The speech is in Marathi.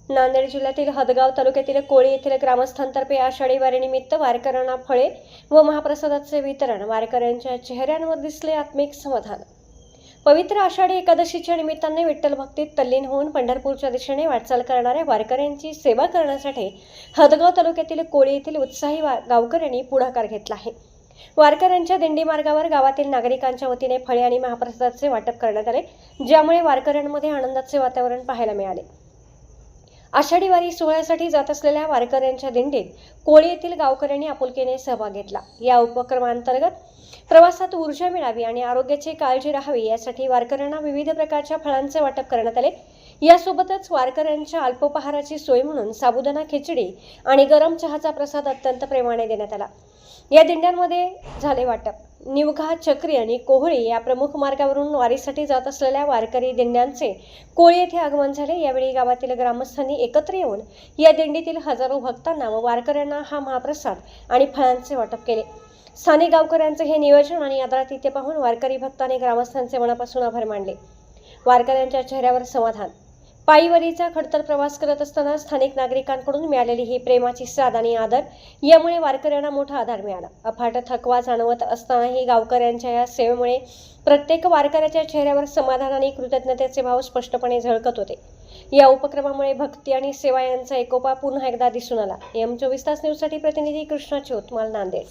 नांदेड जिल्ह्यातील हदगाव तालुक्यातील कोळी येथील ग्रामस्थांतर्फे आषाढी वारीनिमित्त वारकऱ्यांना फळे व महाप्रसादाचे वितरण. वारकऱ्यांच्या चेहऱ्यांवर दिसले आत्मिक समाधान. पवित्र आषाढी एकादशीच्या निमित्ताने विठ्ठल भक्तीत तल्लीन होऊन पंढरपूरच्या दिशेने वाटचाल करणाऱ्या वारकऱ्यांची सेवा करण्यासाठी हदगाव तालुक्यातील कोळी येथील उत्साही गावकऱ्यांनी पुढाकार घेतला आहे. वारकऱ्यांच्या दिंडी मार्गावर गावातील नागरिकांच्या वतीने फळे आणि महाप्रसादाचे वाटप करण्यात आले, ज्यामुळे वारकऱ्यांमध्ये आनंदाचे वातावरण पाहायला मिळाले. आषाढी वारी सोहळ्यासाठी जात असलेल्या वारकऱ्यांच्या दिंडीत कोळी येथील गावकऱ्यांनी आपुलकीने सहभाग घेतला. या उपक्रमांतर्गत प्रवासात ऊर्जा मिळावी आणि आरोग्याची काळजी राहावी यासाठी वारकऱ्यांना विविध प्रकारच्या फळांचे वाटप करण्यात आले. यासोबतच वारकऱ्यांच्या अल्पोपहाराची सोय म्हणून साबुदाणा खिचडी आणि गरम चहाचा प्रसाद अत्यंत प्रेमाने देण्यात आला. या दिंड्यांमध्ये झाले वाटप. निवघा, चक्री आणि कोहळी या प्रमुख मार्गावरून वारीसाठी जात असलेल्या वारकरी दिंड्यांचे कोळी येथे आगमन झाले. यावेळी गावातील ग्रामस्थांनी एकत्र येऊन या दिंडीतील हजारो भक्तांना व वारकऱ्यांना हा महाप्रसाद आणि फळांचे वाटप केले. स्थानिक गावकऱ्यांचे हे नियोजन आणि आदरातिथ्य पाहून वारकरी भक्तांनी ग्रामस्थांचे मनापासून आभार मानले. वारकऱ्यांच्या चेहऱ्यावर समाधान. पायीवारीचा खडतर प्रवास करत असताना स्थानिक नागरिकांकडून मिळालेली ही प्रेमाची साथ आणि आदर यामुळे वारकऱ्यांना मोठा आधार मिळाला. अफाट थकवा जाणवत असतानाही गावकऱ्यांच्या या सेवेमुळे प्रत्येक वारकऱ्याच्या चेहऱ्यावर समाधान आणि कृतज्ञतेचे भाव स्पष्टपणे झळकत होते. या उपक्रमामुळे भक्ती आणि सेवा यांचा एकोपा पुन्हा एकदा दिसून आला. M24 तास न्यूजसाठी प्रतिनिधी कृष्णा चोतमाल, नांदेड.